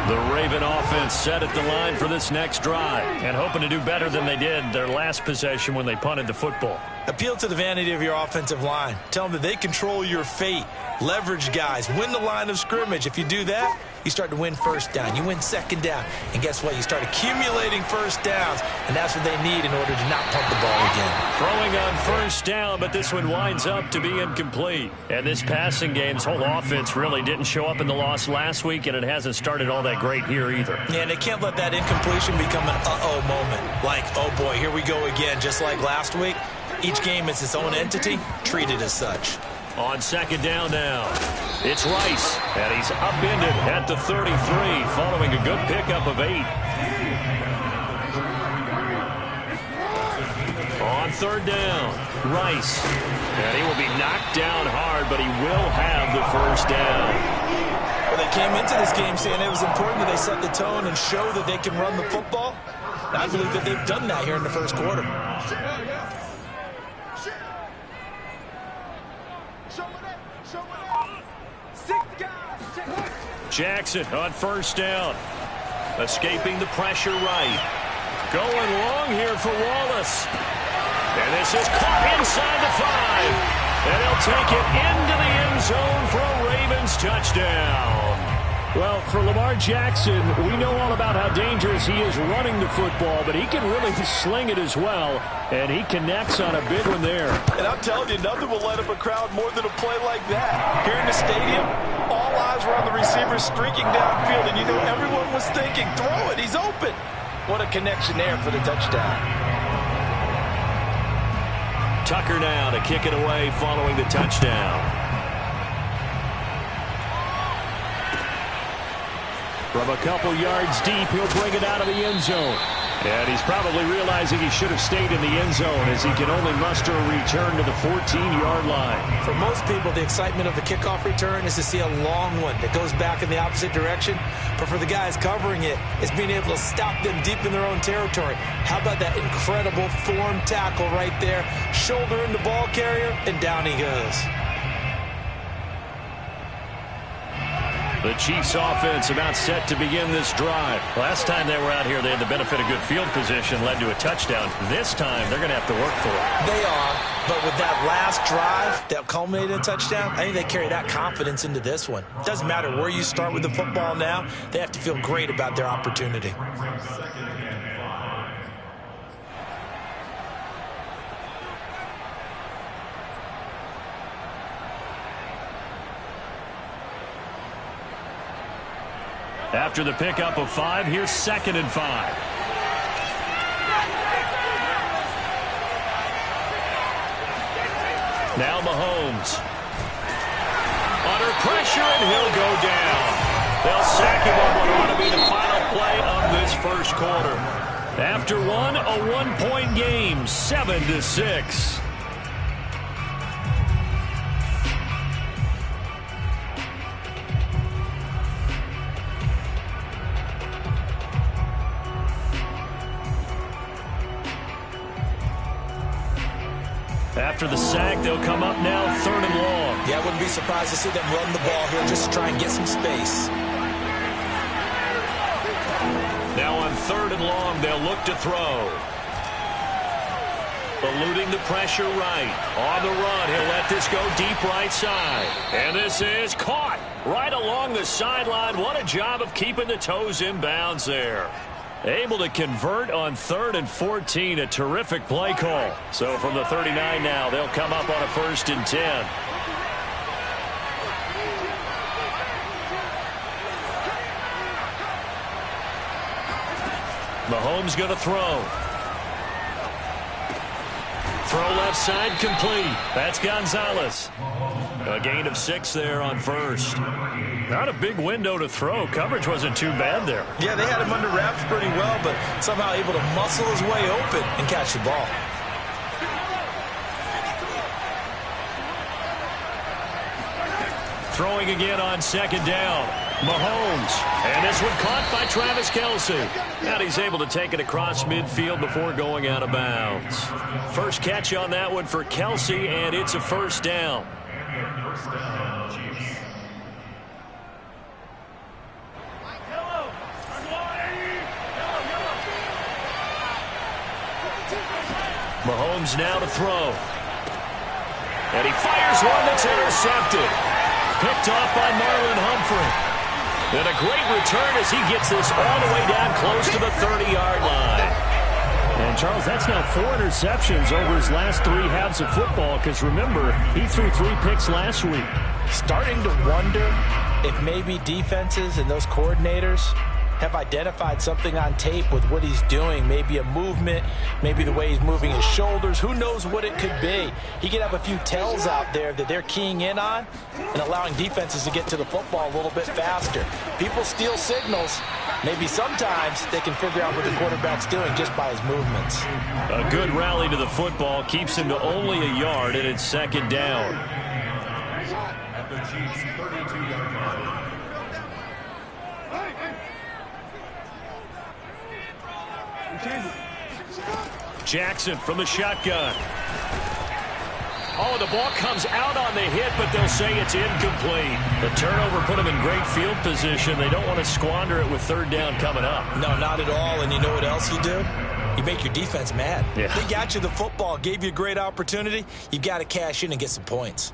The Raven offense set at the line for this next drive and hoping to do better than they did their last possession when they punted the football. Appeal to the vanity of your offensive line. Tell them that they control your fate. Leverage guys. Win the line of scrimmage. If you do that, you start to win first down. You win second down. And guess what? You start accumulating first downs. And that's what they need in order to not pump the ball again. Throwing on first down, but this one winds up to be incomplete. And this passing game's whole offense really didn't show up in the loss last week, and it hasn't started all that great here either. Yeah, and they can't let that incompletion become an uh-oh moment. Like, oh boy, here we go again, just like last week. Each game is its own entity, treated as such. On second down now, it's Rice, and he's upended at the 33 following a good pickup of 8. On third down, Rice, and he will be knocked down hard, but he will have the first down. Well, they came into this game saying it was important that they set the tone and show that they can run the football. And I believe that they've done that here in the first quarter. Jackson on first down. Escaping the pressure right. Going long here for Wallace. And this is caught inside the 5. And he'll take it into the end zone for a Ravens touchdown. Well, for Lamar Jackson, we know all about how dangerous he is running the football, but he can really sling it as well, and he connects on a big one there. And I'm telling you, nothing will light up a crowd more than a play like that. Here in the stadium, all eyes were on the receiver streaking downfield, and you know everyone was thinking, throw it, he's open. What a connection there for the touchdown. Tucker now to kick it away following the touchdown. From a couple yards deep, he'll bring it out of the end zone. And he's probably realizing he should have stayed in the end zone as he can only muster a return to the 14-yard line. For most people, the excitement of the kickoff return is to see a long one that goes back in the opposite direction. But for the guys covering it, it's being able to stop them deep in their own territory. How about that incredible form tackle right there? Shoulder in the ball carrier, and down he goes. The Chiefs offense about set to begin this drive. Last time they were out here, they had the benefit of good field position, led to a touchdown. This time, they're going to have to work for it. They are, but with that last drive that culminated in a touchdown, I think they carry that confidence into this one. It doesn't matter where you start with the football now, they have to feel great about their opportunity. After the pickup of 5, here's 2nd and 5. Now Mahomes. Under pressure, and he'll go down. They'll sack him on what ought to be the final play of this first quarter. After one, a one-point game, 7-6. After the sack, they'll come up now 3rd and long. Yeah, I wouldn't be surprised to see them run the ball here just to try and get some space. Now on 3rd and long, they'll look to throw. Eluding the pressure right. On the run, he'll let this go deep right side. And this is caught right along the sideline. What a job of keeping the toes in bounds there. Able to convert on 3rd and 14, a terrific play call. So from the 39 now, they'll come up on a 1st and 10. Mahomes going to throw. Throw left side complete. That's Gonzalez. A gain of 6 there on 1st. Not a big window to throw. Coverage wasn't too bad there. Yeah, they had him under wraps pretty well, but somehow able to muscle his way open and catch the ball. Throwing again on 2nd down. Mahomes. And this one caught by Travis Kelce. And he's able to take it across midfield before going out of bounds. First catch on that one for Kelce, and it's a 1st down. Mahomes now to throw. And he fires one that's intercepted. Picked off by Marlon Humphrey. And a great return as he gets this all the way down close to the 30-yard line. And, Charles, that's now 4 interceptions over his last 3 halves of football because, remember, he threw 3 picks last week. Starting to wonder if maybe defenses and those coordinators have identified something on tape with what he's doing. Maybe a movement, maybe the way he's moving his shoulders. Who knows what it could be? He could have a few tells out there that they're keying in on and allowing defenses to get to the football a little bit faster. People steal signals. Maybe sometimes they can figure out what the quarterback's doing just by his movements. A good rally to the football keeps him to only a yard, and it's second down. At the Chiefs' 32-yard line. Jackson from the shotgun. Oh, the ball comes out on the hit, but they'll say it's incomplete. The turnover put them in great field position. They don't want to squander it with third down coming up. No, not at all. And you know what else you do? You make your defense mad. Yeah. They got you the football, gave you a great opportunity. You've got to cash in and get some points.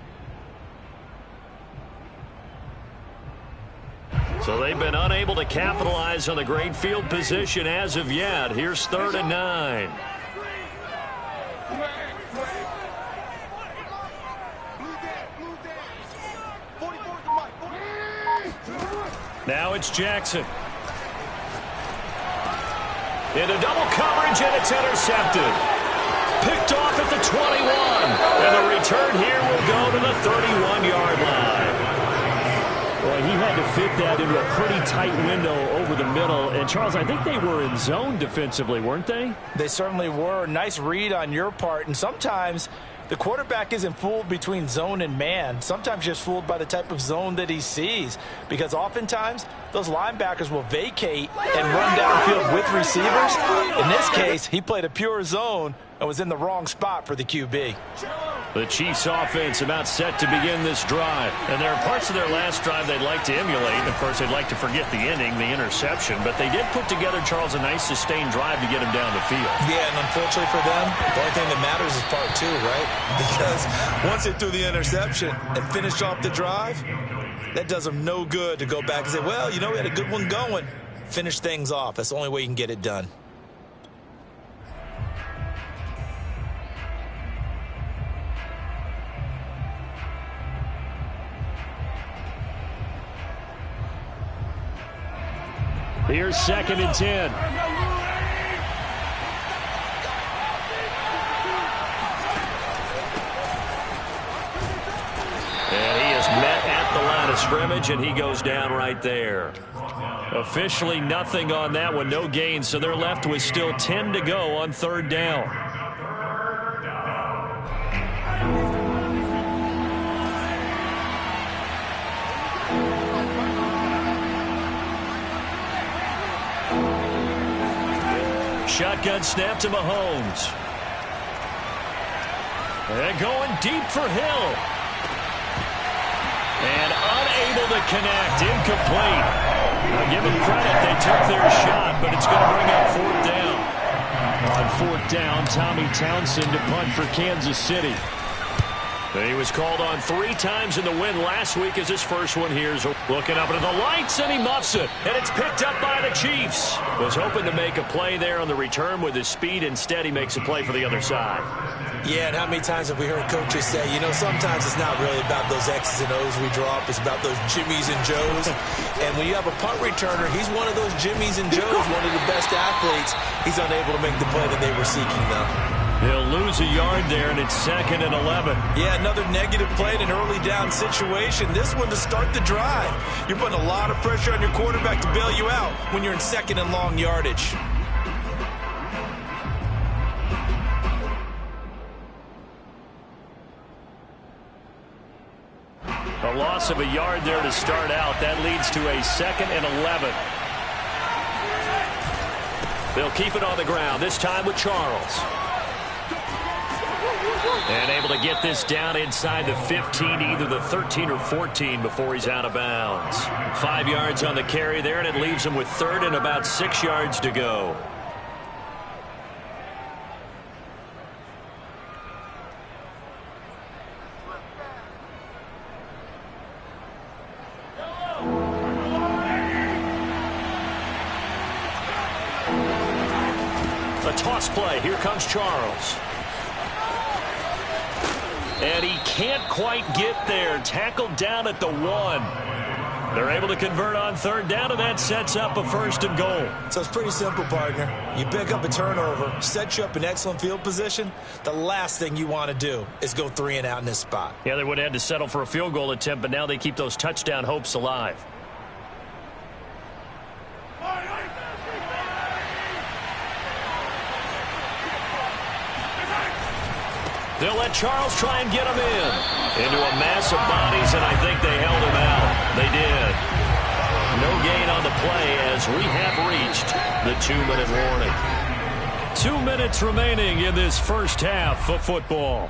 So they've been unable to capitalize on the great field position as of yet. Here's 3rd and 9. Now it's Jackson. Into double coverage, and it's intercepted. Picked off at the 21. And the return here will go to the 31-yard line. Well, he had to fit that into a pretty tight window over the middle. And, Charles, I think they were in zone defensively, weren't they? They certainly were. Nice read on your part. And sometimes the quarterback isn't fooled between zone and man. Sometimes just fooled by the type of zone that he sees. Because oftentimes those linebackers will vacate and run downfield with receivers. In this case, he played a pure zone and was in the wrong spot for the QB. The Chiefs offense about set to begin this drive. And there are parts of their last drive they'd like to emulate. Of course, they'd like to forget the ending, the interception. But they did put together, Charles, a nice sustained drive to get him down the field. Yeah, and unfortunately for them, the only thing that matters is part 2, right? Because once they threw the interception and finished off the drive, that does them no good to go back and say, well, you know, we had a good one going. Finish things off. That's the only way you can get it done. Here's 2nd and 10. And he is met at the line of scrimmage, and he goes down right there. Officially nothing on that one, no gain, so they're left with still 10 to go on 3rd down. Shotgun snap to Mahomes. And going deep for Hill. And unable to connect. Incomplete. Now give them credit. They took their shot, but it's going to bring up 4th down. On 4th down, Tommy Townsend to punt for Kansas City. He was called on 3 times in the win last week as his first one here. So looking up into the lights, and he muffs it. And it's picked up by the Chiefs. Was hoping to make a play there on the return with his speed. Instead, he makes a play for the other side. Yeah, and how many times have we heard coaches say, you know, sometimes it's not really about those X's and O's we drop. It's about those Jimmies and Joes. And when you have a punt returner, he's one of those Jimmies and Joes, one of the best athletes. He's unable to make the play that they were seeking, though. He'll lose a yard there, and it's 2nd and 11. Yeah, another negative play in an early down situation. This one to start the drive. You're putting a lot of pressure on your quarterback to bail you out when you're in 2nd and long yardage. A loss of a yard there to start out. That leads to a 2nd and 11. They'll keep it on the ground, this time with Charles. And able to get this down inside the 15, either the 13 or 14 before he's out of bounds. 5 yards on the carry there, and it leaves him with 3rd and about 6 yards to go. A toss play. Here comes Charles. And he can't quite get there. Tackled down at the 1. They're able to convert on third down, and that sets up a 1st and goal. So it's pretty simple, partner. You pick up a turnover, set you up in excellent field position. The last thing you want to do is go 3 and out in this spot. Yeah, they would have had to settle for a field goal attempt, but now they keep those touchdown hopes alive. They'll let Charles try and get him into a mass of bodies, and I think they held him out. They did. No gain on the play as we have reached the 2-minute warning. 2 minutes remaining in this first half of football.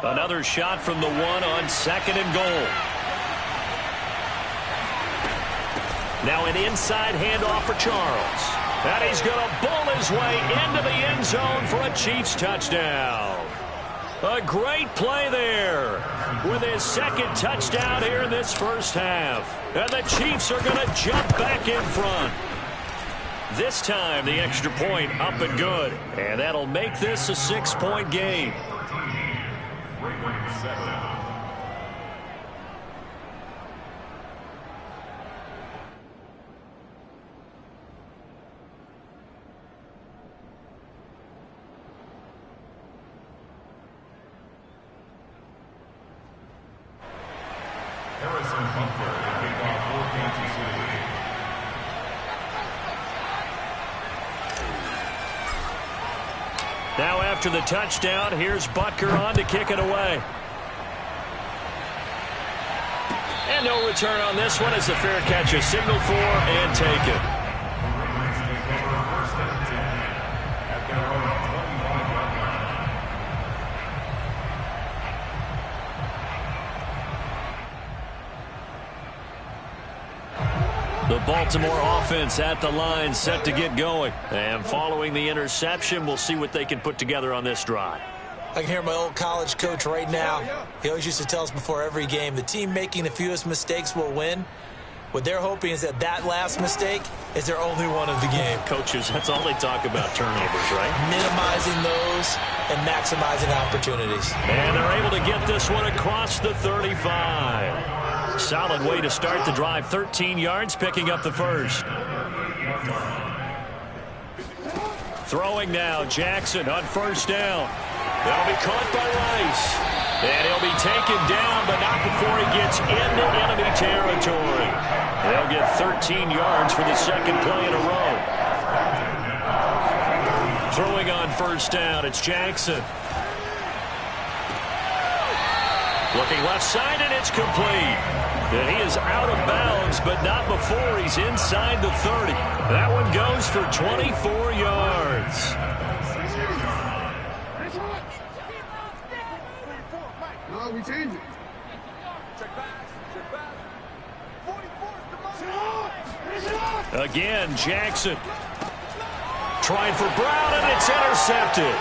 Another shot from the 1 on 2nd and goal. Now an inside handoff for Charles. And he's going to bull his way into the end zone for a Chiefs touchdown. A great play there with his 2nd touchdown here in this first half. And the Chiefs are going to jump back in front. This time the extra point up and good. And that'll make this a 6-point game. Harrison Butker to kick off for Kansas City. Now after the touchdown, here's Butker on to kick it away. And no return on this one as the fair catch is signaled for and taken. The Baltimore offense at the line set to get going. And following the interception, we'll see what they can put together on this drive. I can hear my old college coach right now. He always used to tell us before every game, the team making the fewest mistakes will win. What they're hoping is that that last mistake is their only one of the game. Coaches, that's all they talk about, turnovers, right? Minimizing those and maximizing opportunities. And they're able to get this one across the 35. Solid way to start the drive. 13 yards, picking up the first. Throwing now, Jackson on first down. That'll be caught by Rice. And he'll be taken down, but not before he gets into enemy territory. They'll get 13 yards for the 2nd play in a row. Throwing on first down, it's Jackson. Looking left side, and it's complete. And he is out of bounds, but not before he's inside the 30. That one goes for 24 yards. No, we change it. Again, Jackson. Trying for Brown, and it's intercepted.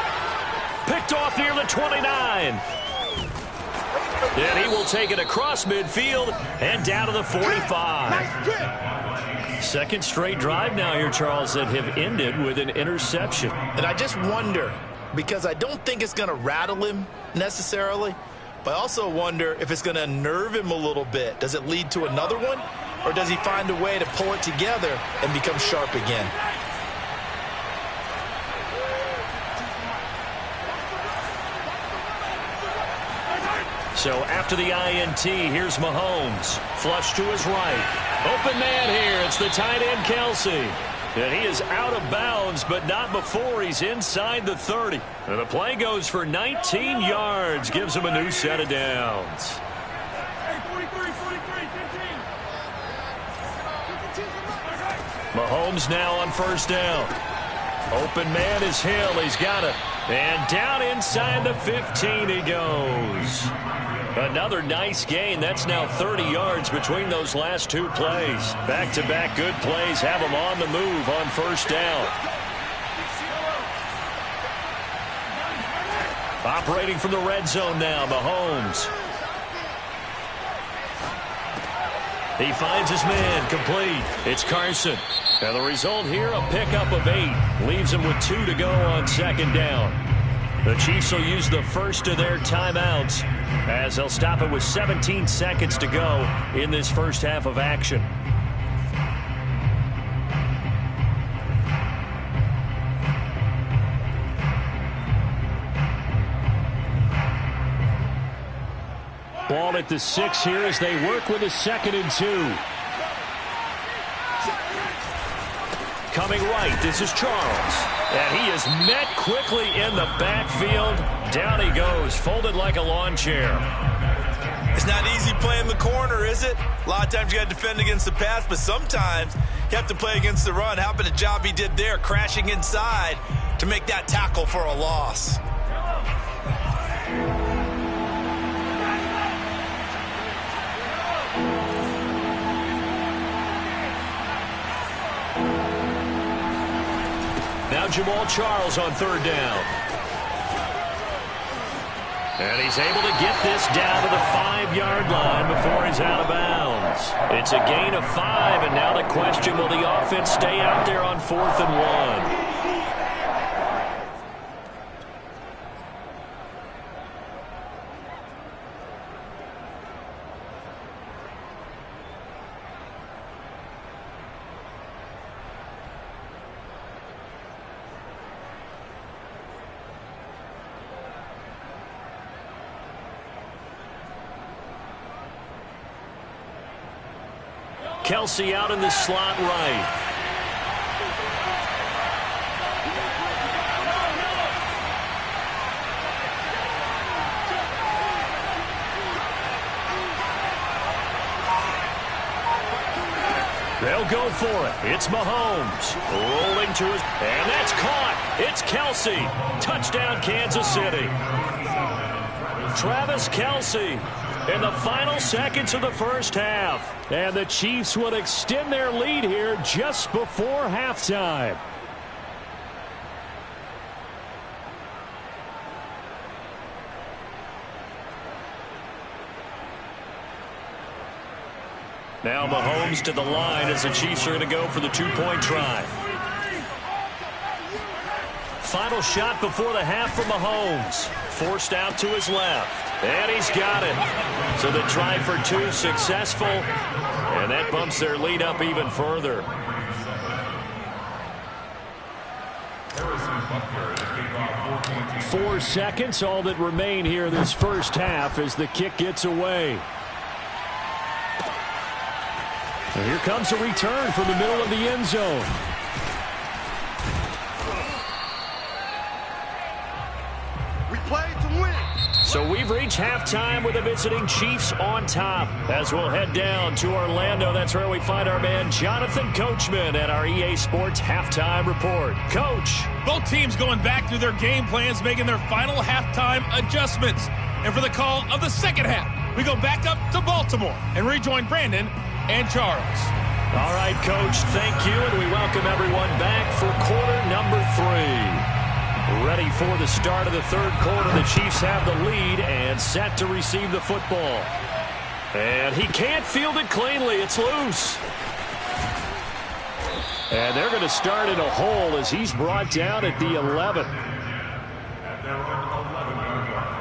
Picked off near the 29. And he will take it across midfield and down to the 45. Second straight drive now here, Charles, that have ended with an interception. And I just wonder, because I don't think it's going to rattle him necessarily, but I also wonder if it's going to unnerve him a little bit. Does it lead to another one, or does he find a way to pull it together and become sharp again? So after the INT, here's Mahomes. Flush to his right. Open man here. It's the tight end, Kelsey. And he is out of bounds, but not before he's inside the 30. And the play goes for 19 yards. Gives him a new set of downs. Mahomes now on first down. Open man is Hill. He's got it. And down inside the 15 he goes. Another nice gain. That's now 30 yards between those last two plays. Back-to-back good plays have them on the move on first down. Operating from the red zone now, Mahomes. He finds his man, complete. It's Carson. And the result here, a pickup of 8. Leaves him with 2 to go on second down. The Chiefs will use the first of their timeouts as they'll stop it with 17 seconds to go in this first half of action. Ball at the 6 here as they work with a 2nd and 2. Coming right, this is Charles. And he is met quickly in the backfield. Down he goes, folded like a lawn chair. It's not easy playing the corner, is it? A lot of times you got to defend against the pass, but sometimes you have to play against the run. How about the job he did there, crashing inside to make that tackle for a loss? Now Jamal Charles on 3rd down. And he's able to get this down to the 5-yard line before he's out of bounds. It's a gain of 5, and now the question, will the offense stay out there on 4th and 1? Kelsey out in the slot right. They'll go for it. It's Mahomes. Rolling to his... And that's caught. It's Kelsey. Touchdown, Kansas City. Travis Kelsey in the final seconds of the first half. And the Chiefs would extend their lead here just before halftime. Now Mahomes to the line as the Chiefs are going to go for the 2-point try. Final shot before the half for Mahomes. Forced out to his left. And he's got it. So the try for 2 successful. And that bumps their lead up even further. 4 seconds, all that remain here this first half as the kick gets away. And here comes a return from the middle of the end zone. We play to win. So we've reached halftime with the visiting Chiefs on top. As we'll head down to Orlando, that's where we find our man Jonathan Coachman at our EA Sports Halftime Report. Coach. Both teams going back through their game plans, making their final halftime adjustments. And for the call of the second half, we go back up to Baltimore and rejoin Brandon and Charles. All right, Coach, thank you, and we welcome everyone back for quarter number 3. Ready for the start of the third quarter. The Chiefs have the lead and set to receive the football. And he can't field it cleanly. It's loose. And they're going to start in a hole as he's brought down at the 11. At their own 11-yard line.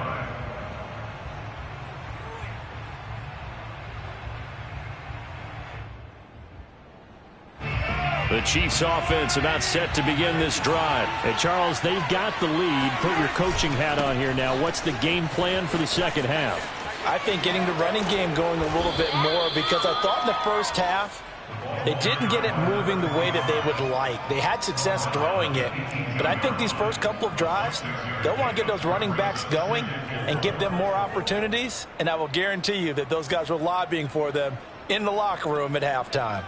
The Chiefs offense about set to begin this drive. Hey, Charles, they've got the lead. Put your coaching hat on here now. What's the game plan for the second half? I think getting the running game going a little bit more, because I thought in the first half they didn't get it moving the way that they would like. They had success throwing it, but I think these first couple of drives, they'll want to get those running backs going and give them more opportunities, and I will guarantee you that those guys were lobbying for them in the locker room at halftime.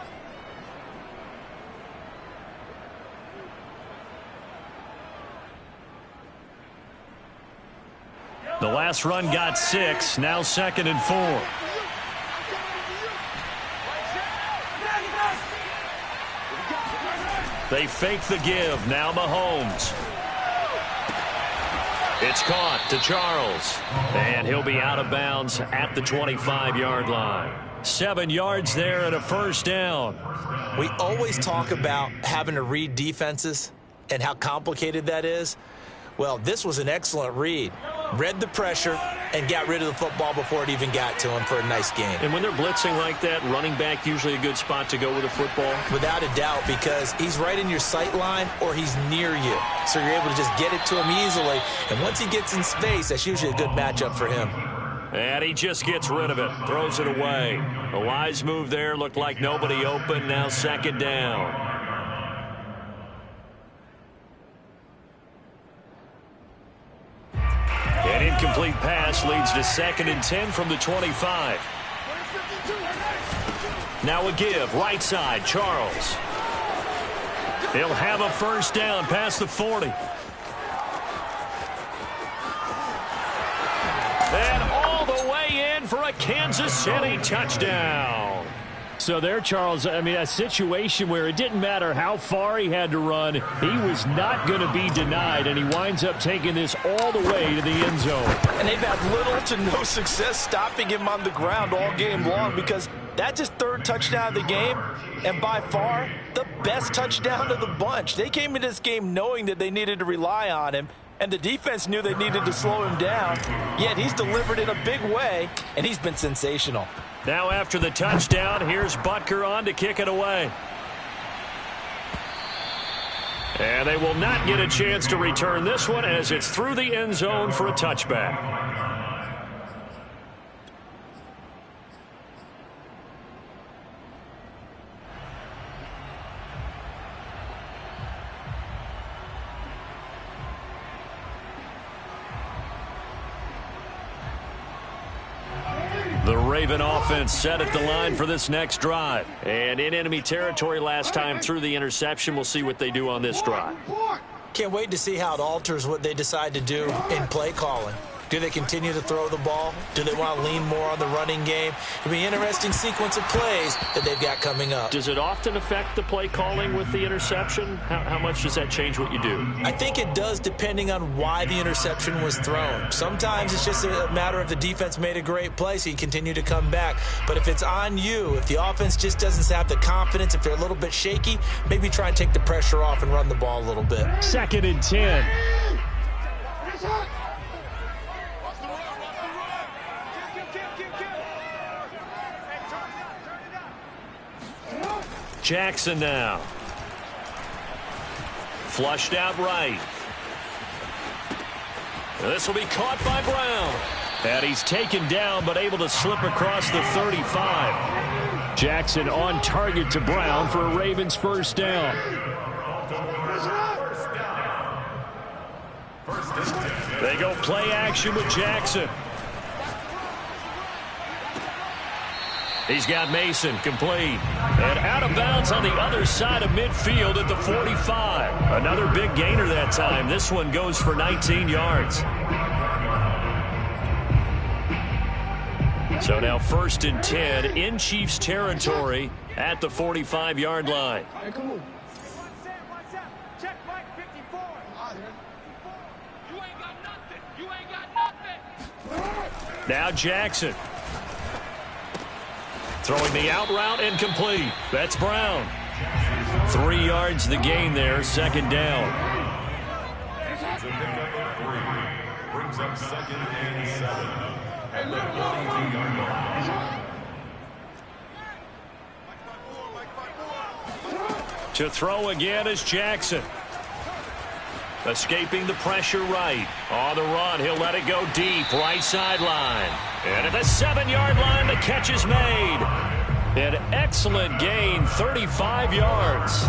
The last run got 6. Now 2nd and 4. They fake the give. Now Mahomes. It's caught to Charles. And he'll be out of bounds at the 25-yard line. 7 yards there and a first down. We always talk about having to read defenses and how complicated that is. Well, this was an excellent read. Read the pressure and got rid of the football before it even got to him for a nice game. And when they're blitzing like that, running back usually a good spot to go with the football? Without a doubt, because he's right in your sight line or he's near you. So you're able to just get it to him easily. And once he gets in space, that's usually a good matchup for him. And he just gets rid of it, throws it away. A wise move there, looked like nobody open, now 2nd down. An incomplete pass leads to 2nd and 10 from the 25. Now a give, right side, Charles. He'll have a first down past the 40. And all the way in for a Kansas City touchdown. So there, Charles, I mean, a situation where it didn't matter how far he had to run, he was not going to be denied, and he winds up taking this all the way to the end zone. And they've had little to no success stopping him on the ground all game long because that's his 3rd touchdown of the game, and by far the best touchdown of the bunch. They came into this game knowing that they needed to rely on him, and the defense knew they needed to slow him down, yet he's delivered in a big way, and he's been sensational. Now after the touchdown, here's Butker on to kick it away. And they will not get a chance to return this one as it's through the end zone for a touchback. The Raven offense set at the line for this next drive. And in enemy territory last time through the interception. We'll see what they do on this drive. Can't wait to see how it alters what they decide to do in play calling. Do they continue to throw the ball? Do they want to lean more on the running game? It'll be an interesting sequence of plays that they've got coming up. Does it often affect the play calling with the interception? How much does that change what you do? I think it does depending on why the interception was thrown. Sometimes it's just a matter of the defense made a great play, so you continue to come back. But if it's on you, if the offense just doesn't have the confidence, if they're a little bit shaky, maybe try and take the pressure off and run the ball a little bit. 2nd and 10. Jackson now. Flushed out right. This will be caught by Brown. And he's taken down but able to slip across the 35. Jackson on target to Brown for a Ravens first down. They go play action with Jackson. He's got Mason complete. And out of bounds on the other side of midfield at the 45. Another big gainer that time. This one goes for 19 yards. So now 1st and 10 in Chiefs territory at the 45-yard line. Now Jackson. Throwing the out route and complete. That's Brown. 3 yards the gain there, 2nd down. Brings up 2nd and 7. At the 42-yard line. To throw again is Jackson. Escaping the pressure right. On the run, he'll let it go deep. Right sideline. And at the 7-yard line, the catch is made. An excellent gain, 35 yards.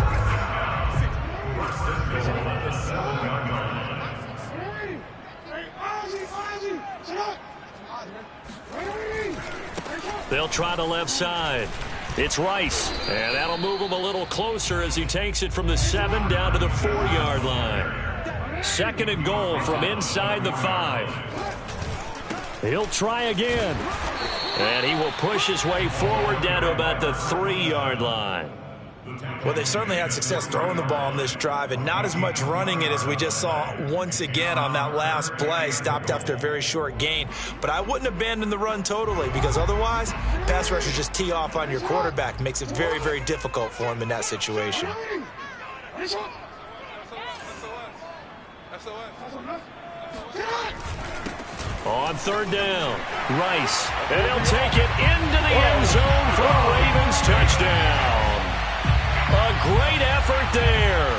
They'll try the left side. It's Rice. And that'll move him a little closer as he takes it from the 7 down to the 4-yard line. 2nd and goal from inside the 5. He'll try again. And he will push his way forward down to about the 3-yard line. Well, they certainly had success throwing the ball on this drive and not as much running it as we just saw once again on that last play. Stopped after a very short gain. But I wouldn't abandon the run totally, because otherwise, pass rushers just tee off on your quarterback. Makes it very, very difficult for him in that situation. On 3rd down, Rice. And he'll take it into the end zone for a Ravens touchdown. A great effort there.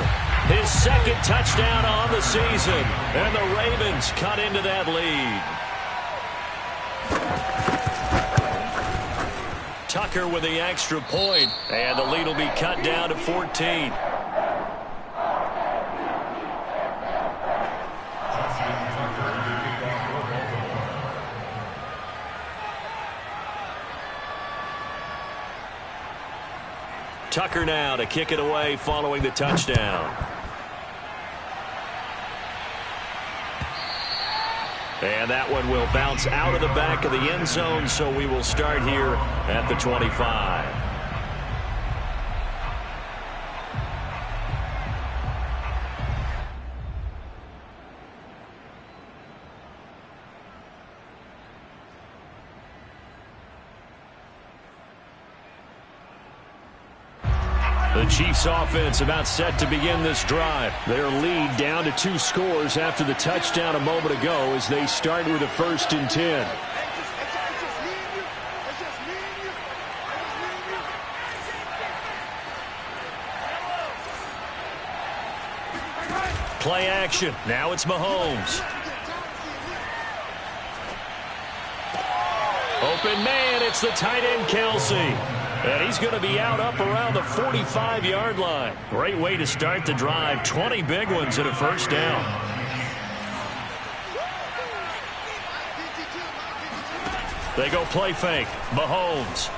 His 2nd touchdown on the season. And the Ravens cut into that lead. Tucker with the extra point. And the lead will be cut down to 14. Tucker now to kick it away following the touchdown. And that one will bounce out of the back of the end zone, so we will start here at the 25. The Chiefs offense about set to begin this drive. Their lead down to 2 scores after the touchdown a moment ago as they start with a 1st and 10. Play action. Now it's Mahomes. Open man, it's the tight end Kelsey. And he's going to be out up around the 45-yard line. Great way to start the drive. 20 big ones and a 1st down. They go play fake. Mahomes.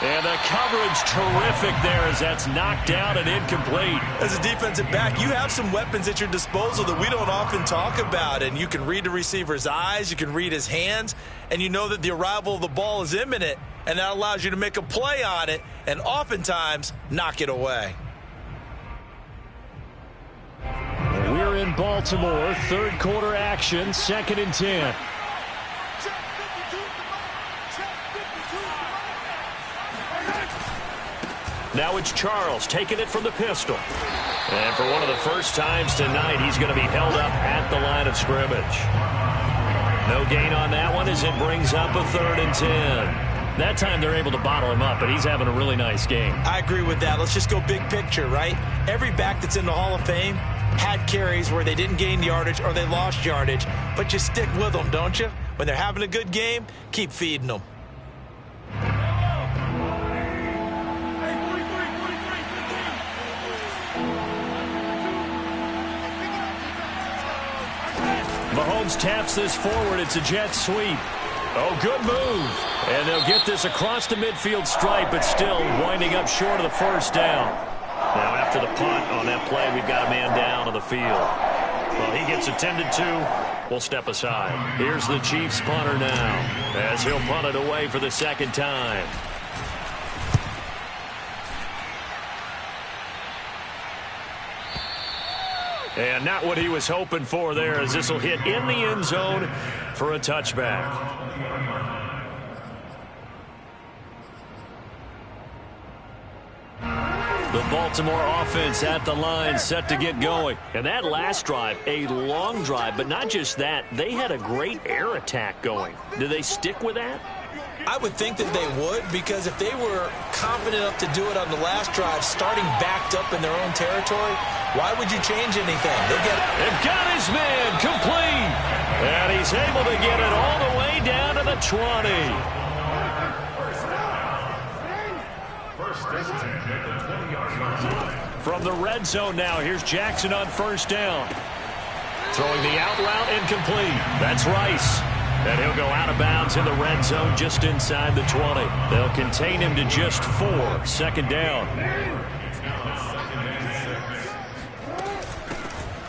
And the coverage terrific there as that's knocked down and incomplete. As a defensive back, you have some weapons at your disposal that we don't often talk about. And you can read the receiver's eyes, you can read his hands, and you know that the arrival of the ball is imminent. And that allows you to make a play on it and oftentimes knock it away. We're in Baltimore. 3rd quarter action. 2nd and 10. Now it's Charles taking it from the pistol. And for one of the first times tonight, he's going to be held up at the line of scrimmage. No gain on that one as it brings up a 3rd and 10. That time they're able to bottle him up, but he's having a really nice game. I agree with that. Let's just go big picture, right? Every back that's in the Hall of Fame had carries where they didn't gain yardage or they lost yardage, but you stick with them, don't you? When they're having a good game, keep feeding them. Mahomes taps this forward. It's a jet sweep. Oh, good move. And they'll get this across the midfield stripe, but still winding up short of the 1st down. Now after the punt on that play, we've got a man down on the field. Well, he gets attended to. We'll step aside. Here's the Chiefs punter now as he'll punt it away for the 2nd time. And not what he was hoping for there, as this will hit in the end zone for a touchback. The Baltimore offense at the line, set to get going. And that last drive, a long drive, but not just that. They had a great air attack going. Do they stick with that? I would think that they would, because if they were confident enough to do it on the last drive, starting backed up in their own territory, why would you change anything? They've got his man complete. And he's able to get it all the way down to the 20. From the red zone now, here's Jackson on 1st down. Throwing the out route incomplete. That's Rice. And he'll go out of bounds in the red zone just inside the 20. They'll contain him to just 4. 2nd down.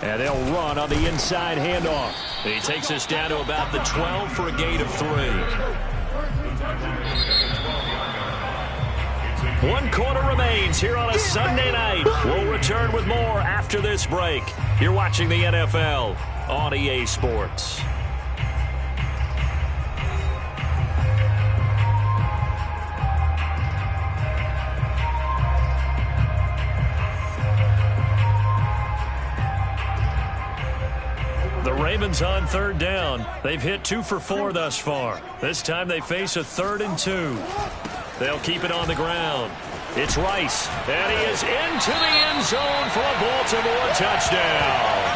And they'll run on the inside handoff. He takes us down to about the 12 for a gain of 3. 1 quarter remains here on a Sunday night. We'll return with more after this break. You're watching the NFL on EA Sports. The Ravens on 3rd down. They've hit 2 for 4 thus far. This time they face a 3rd and 2. They'll keep it on the ground. It's Rice, and he is into the end zone for a Baltimore touchdown.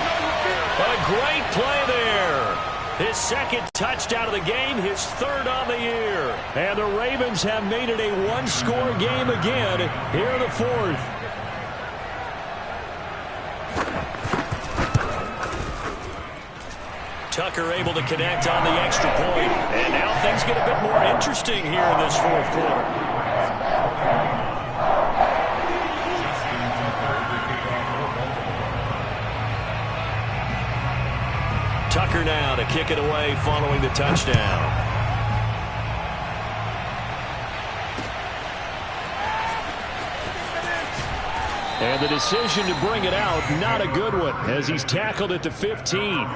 A great play there. His 2nd touchdown of the game, his 3rd on the year. And the Ravens have made it a 1-score game again here in the 4th. Tucker able to connect on the extra point. And now things get a bit more interesting here in this 4th quarter. Tucker now to kick it away following the touchdown. And the decision to bring it out, not a good one, as he's tackled at the 15.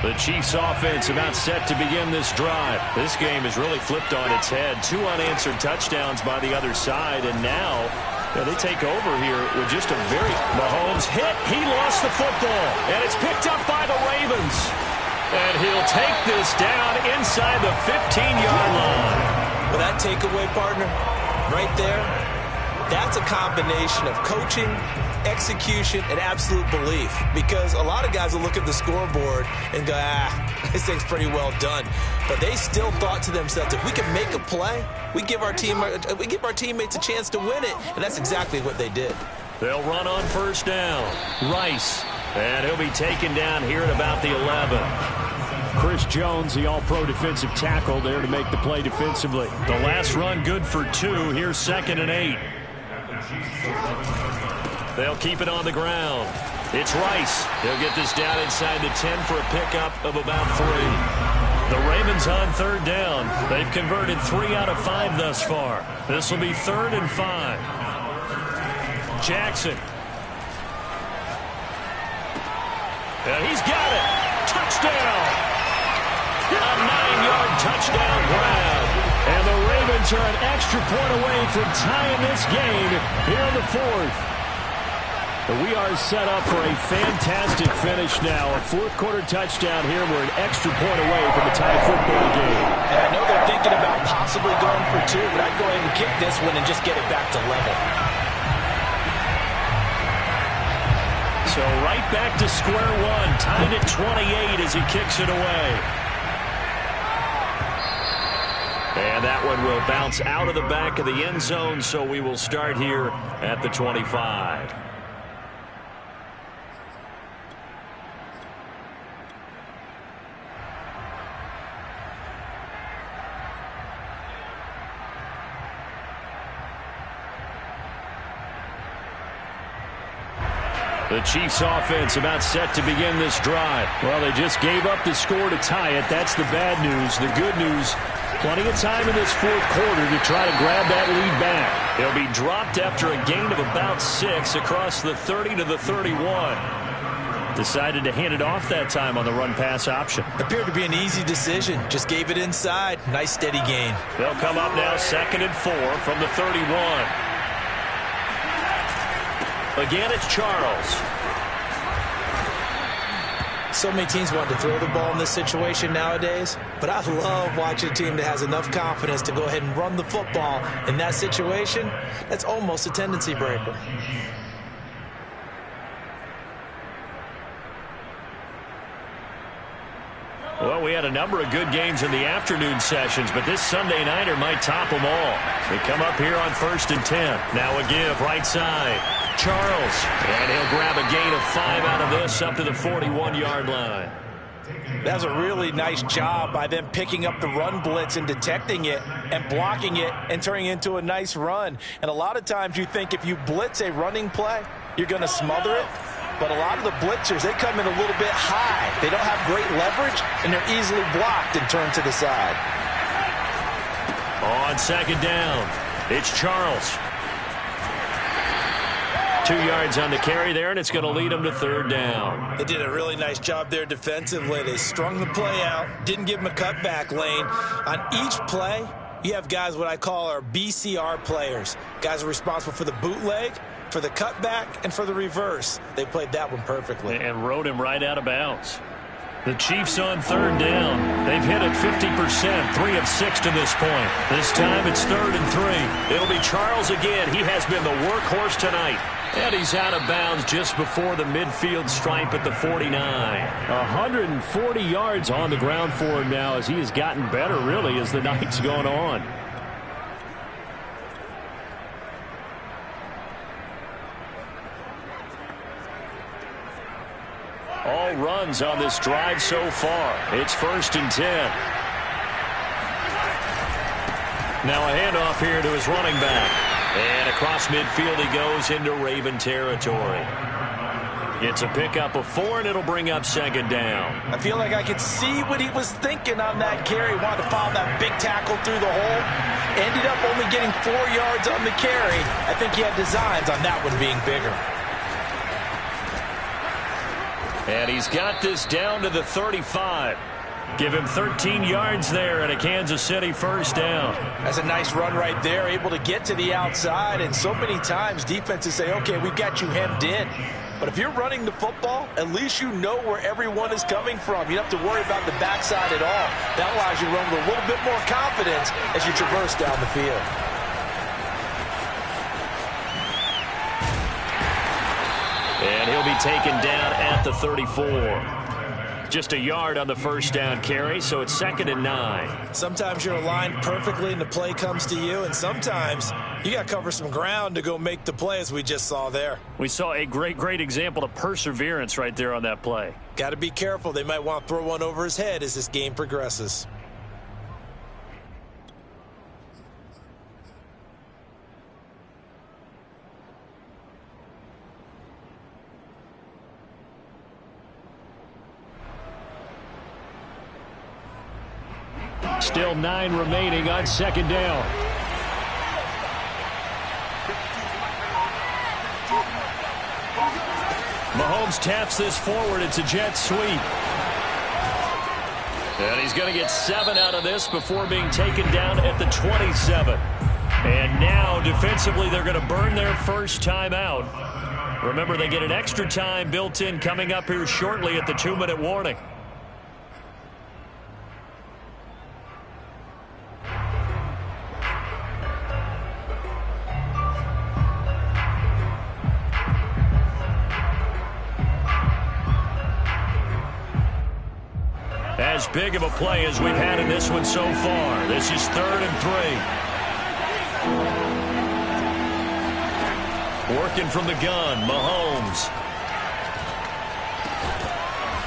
The Chiefs offense about set to begin this drive. This game has really flipped on its head. 2 unanswered touchdowns by the other side, and now they take over here with just a very... Mahomes hit. He lost the football, and it's picked up by the Ravens. And he'll take this down inside the 15-yard line. Well, that takeaway, partner, right there, that's a combination of coaching, execution, and absolute belief. Because a lot of guys will look at the scoreboard and go, this thing's pretty well done. But they still thought to themselves, if we can make a play, we give our teammates a chance to win it. And that's exactly what they did. They'll run on 1st down. Rice. And he'll be taken down here at about the 11. Chris Jones, the all-pro defensive tackle, there to make the play defensively. The last run good for 2. Here's 2nd and 8. They'll keep it on the ground. It's Rice. He'll get this down inside the 10 for a pickup of about 3. The Ravens on 3rd down. They've converted 3 out of 5 thus far. This will be 3rd and 5. Jackson. And he's got it. Touchdown. A 9-yard touchdown grab. And the Ravens are an extra point away from tying this game here in the 4th. We are set up for a fantastic finish now. A 4th quarter touchdown here. We're an extra point away from a tie football game. And I know they're thinking about possibly going for 2, but I'd go ahead and kick this one and just get it back to level. So right back to square one. Tied at 28 as he kicks it away. And that one will bounce out of the back of the end zone, so we will start here at the 25. The Chiefs offense about set to begin this drive. Well, they just gave up the score to tie it. That's the bad news. The good news, plenty of time in this 4th quarter to try to grab that lead back. He'll be dropped after a gain of about 6 across the 30 to the 31. Decided to hand it off that time on the run-pass option. Appeared to be an easy decision. Just gave it inside. Nice, steady gain. They'll come up now 2nd and 4 from the 31. Again, it's Charles. So many teams want to throw the ball in this situation nowadays, but I love watching a team that has enough confidence to go ahead and run the football in that situation. That's almost a tendency breaker. Well, we had a number of good games in the afternoon sessions, but this Sunday nighter might top them all. They come up here on 1st and 10. Now a give right side. Charles, and he'll grab a gain of 5 out of this up to the 41-yard line. That was a really nice job by them picking up the run blitz and detecting it and blocking it and turning it into a nice run. And a lot of times you think if you blitz a running play, you're going to smother it. But a lot of the blitzers, they come in a little bit high. They don't have great leverage, and they're easily blocked and turned to the side. On 2nd down, it's Charles. 2 yards on the carry there, and it's going to lead them to 3rd down. They did a really nice job there defensively. They strung the play out, didn't give them a cutback lane. On each play, you have guys what I call our BCR players. Guys are responsible for the bootleg, for the cutback, and for the reverse. They played that one perfectly. And rode him right out of bounds. The Chiefs on 3rd down. They've hit it 50%, 3 of 6 to this point. This time it's 3rd and 3. It'll be Charles again. He has been the workhorse tonight. And he's out of bounds just before the midfield stripe at the 49. 140 yards on the ground for him now as he has gotten better, really, as the night's gone on. All runs on this drive so far. It's 1st and 10. Now a handoff here to his running back. And across midfield he goes into Raven territory. It's a pickup of 4, and it'll bring up 2nd down. I feel like I could see what he was thinking on that carry. Wanted to follow that big tackle through the hole. Ended up only getting 4 yards on the carry. I think he had designs on that one being bigger. And he's got this down to the 35. Give him 13 yards there and a Kansas City 1st down. That's a nice run right there, able to get to the outside. And so many times defenses say, okay, we've got you hemmed in. But if you're running the football, at least you know where everyone is coming from. You don't have to worry about the backside at all. That allows you to run with a little bit more confidence as you traverse down the field. And he'll be taken down at the 34. Just a yard on the 1st down carry, so it's 2nd and 9. Sometimes you're aligned perfectly and the play comes to you, and sometimes you got to cover some ground to go make the play, as we just saw there. We saw a great example of perseverance right there on that play. Got to be careful. They might want to throw one over his head as this game progresses. Still 9 remaining on 2nd down. Mahomes taps this forward. It's a jet sweep. And he's going to get 7 out of this before being taken down at the 27. And now, defensively, they're going to burn their first time out. Remember, they get an extra time built in coming up here shortly at the 2-minute warning. As big of a play as we've had in this one so far. This is 3rd and 3. Working from the gun, Mahomes.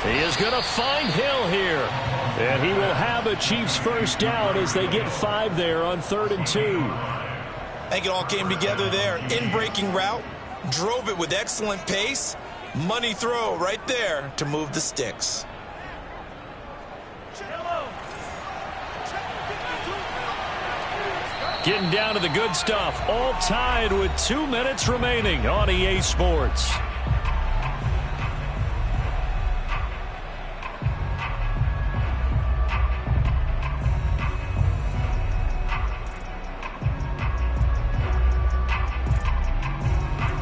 He is going to find Hill here. And he will have a Chiefs 1st down as they get 5 there on 3rd and 2. I think it all came together there. In-breaking route, drove it with excellent pace. Money throw right there to move the sticks. Getting down to the good stuff. All tied with 2 minutes remaining on EA Sports.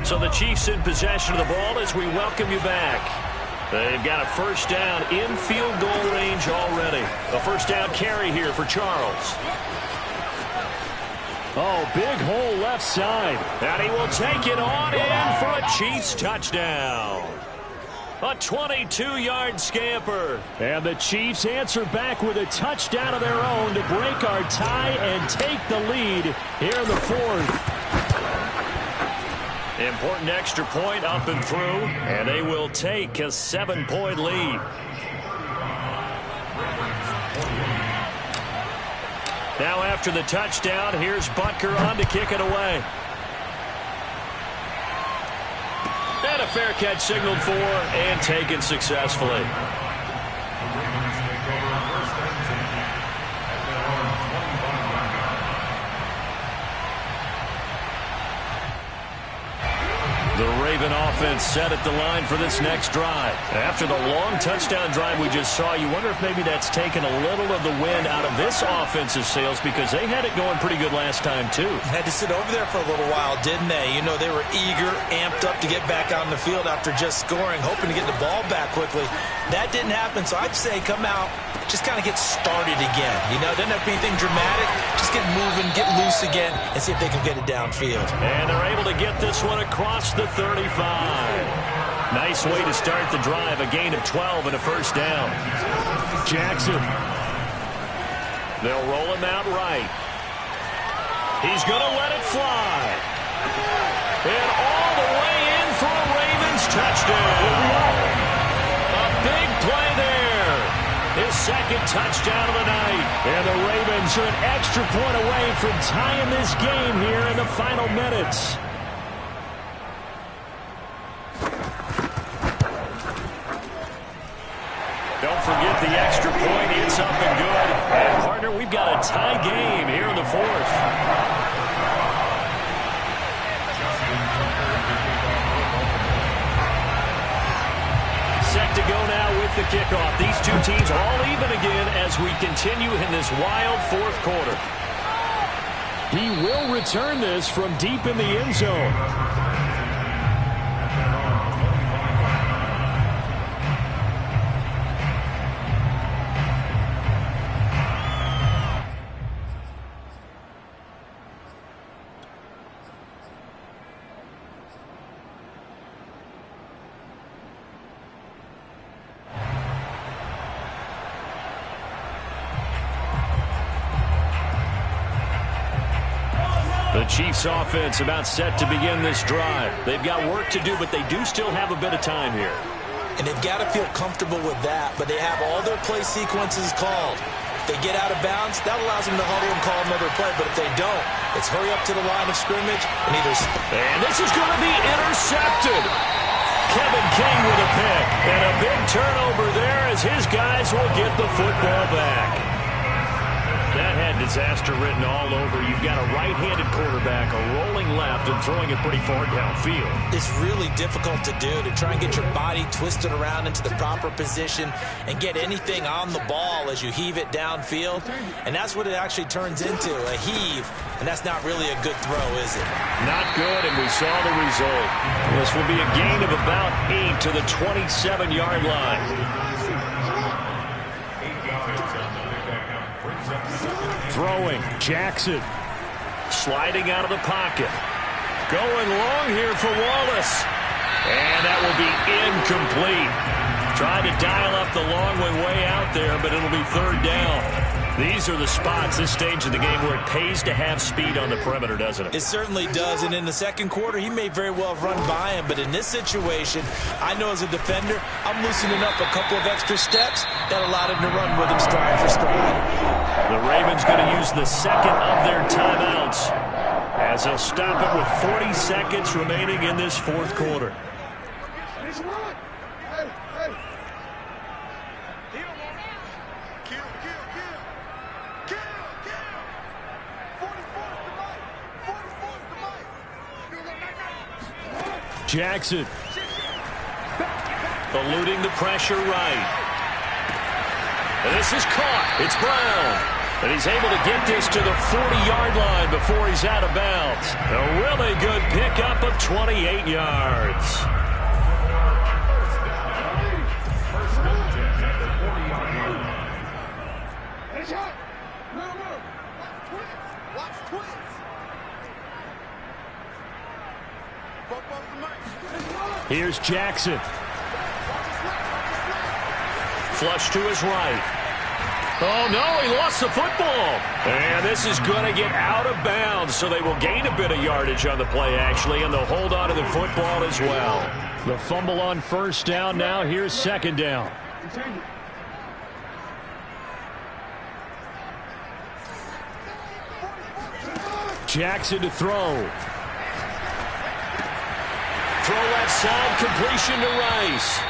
So the Chiefs in possession of the ball as we welcome you back. They've got a 1st down in field goal range already. A 1st down carry here for Charles. Oh, big hole left side. And he will take it on in for a Chiefs touchdown. A 22-yard scamper. And the Chiefs answer back with a touchdown of their own to break our tie and take the lead here in the fourth. Important extra point up and through, and they will take a 7-point lead. Now after the touchdown, here's Butker on to kick it away. And a fair catch signaled for and taken successfully. The Raven offense set at the line for this next drive. After the long touchdown drive we just saw, you wonder if maybe that's taken a little of the wind out of this offensive sails, because they had it going pretty good last time too. Had to sit over there for a little while, didn't they? You know, they were eager, amped up to get back on the field after just scoring, hoping to get the ball back quickly. That didn't happen, so I'd say come out, just kind of get started again. You know, doesn't have to be anything dramatic. Just get moving, get loose again, and see if they can get it downfield. And they're able to get this one across the 35. Nice way to start the drive. A gain of 12 and a first down. Jackson. They'll roll him out right. He's going to let it fly. And all the way in for a Ravens touchdown. A big play there. His second touchdown of the night. And the Ravens are an extra point away from tying this game here in the final minutes. Don't forget the extra point. It's up and good. And, partner, we've got a tie game here in the fourth. Set to go now with the kickoff. These two teams are all even again as we continue in this wild fourth quarter. He will return this from deep in the end zone. The Chiefs offense about set to begin this drive. They've got work to do, but they do still have a bit of time here. And they've got to feel comfortable with that, but they have all their play sequences called. If they get out of bounds, that allows them to huddle and call another play, but if they don't, it's hurry up to the line of scrimmage and either... And this is going to be intercepted. Kevin King with a pick, and a big turnover there as his guys will get the football back. That had disaster written all over. You've got a right-handed quarterback, a rolling left, and throwing it pretty far downfield. It's really difficult to do, to try and get your body twisted around into the proper position and get anything on the ball as you heave it downfield. And that's what it actually turns into, a heave. And that's not really a good throw, is it? Not good, and we saw the result. This will be a gain of about 8 to the 27-yard line. Throwing, Jackson. Sliding out of the pocket. Going long here for Wallace. And that will be incomplete. Trying to dial up the long one way out there, but it'll be third down. These are the spots, this stage of the game, where it pays to have speed on the perimeter, doesn't it? It certainly does, and in the second quarter, he may very well have run by him, but in this situation, I know as a defender, I'm loosening up a couple of extra steps that allowed him to run with him stride for stride. The Ravens going to use the second of their timeouts as they'll stop it with 40 seconds remaining in this fourth quarter. Jackson. Eluding the pressure right. And this is caught. It's Brown. And he's able to get this to the 40-yard line before he's out of bounds. A really good pickup of 28 yards. Here's Jackson. Flush to his right. Oh, no, he lost the football. And this is going to get out of bounds, so they will gain a bit of yardage on the play, actually, and they'll hold on to the football as well. The fumble on first down. Now here's second down. Jackson to throw. Throw left side, completion to Rice.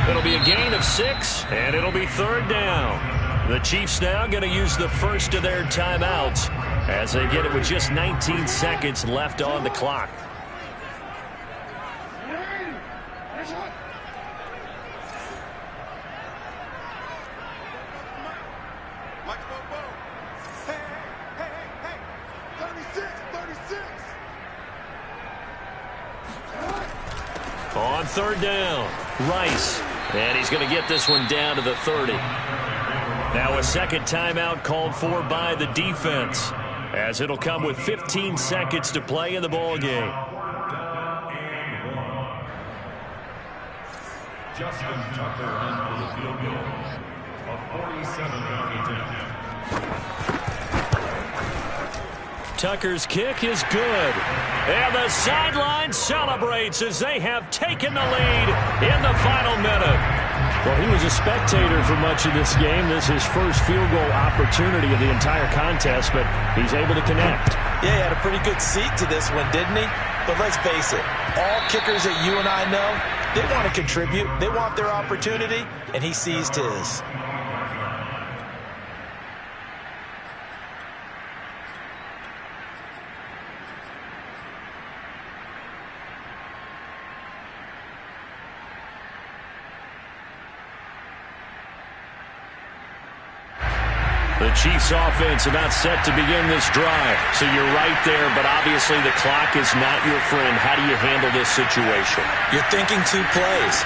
It'll be a gain of 6, and it'll be third down. The Chiefs now going to use the first of their timeouts as they get it with just 19 seconds left on the clock. On third down, Rice. And he's going to get this one down to the 30. Now a second timeout called for by the defense, as it'll come with 15 seconds to play in the ball game. Justin Tucker in for the field goal. A 47-yard attempt. Tucker's kick is good. And the sideline celebrates as they have taken the lead in the final minute. Well, he was a spectator for much of this game. This is his first field goal opportunity of the entire contest, but he's able to connect. Yeah, he had a pretty good seat to this one, didn't he? But let's face it, all kickers that you and I know, they want to contribute. They want their opportunity, and he seized his. The Chiefs offense about set to begin this drive. So you're right there, but obviously the clock is not your friend. How do you handle this situation? You're thinking 2 plays.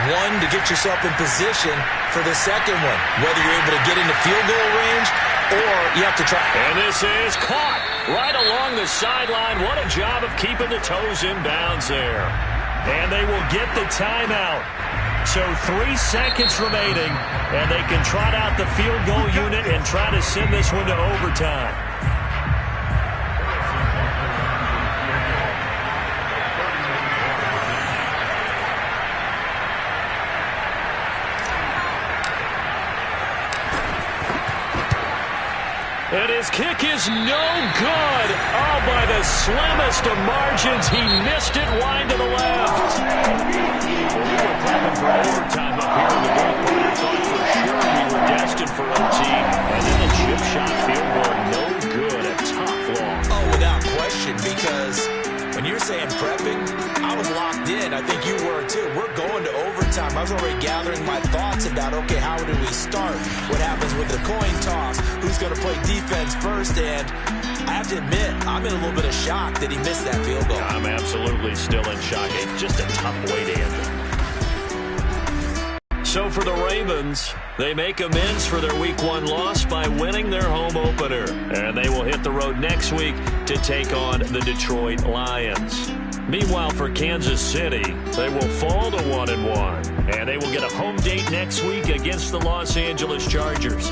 One, to get yourself in position for the second one, whether you're able to get into field goal range or you have to try. And this is caught right along the sideline. What a job of keeping the toes in bounds there. And they will get the timeout. So 3 seconds remaining, and they can trot out the field goal unit and try to send this one to overtime. And his kick is no good. Oh, by the slimmest of margins, he missed it wide to the left. Well, we were prepping for overtime up here in the booth, but we thought for sure we were destined for OT. And then the chip shot field goal, no good. A tough loss. Oh, without question, because when you're saying prepping, I was locked in. I think you were too. We're going to overtime. I was already gathering my thoughts about, okay, how do we start? What happens with the coin toss? Who's going to play defense first? And I have to admit, I'm in a little bit of shock that he missed that field goal. I'm absolutely still in shock. It's just a tough way to end it. So for the Ravens, they make amends for their Week 1 loss by winning their home opener. And they will hit the road next week to take on the Detroit Lions. Meanwhile, for Kansas City, they will fall to 1-1. And they will get a home date next week against the Los Angeles Chargers.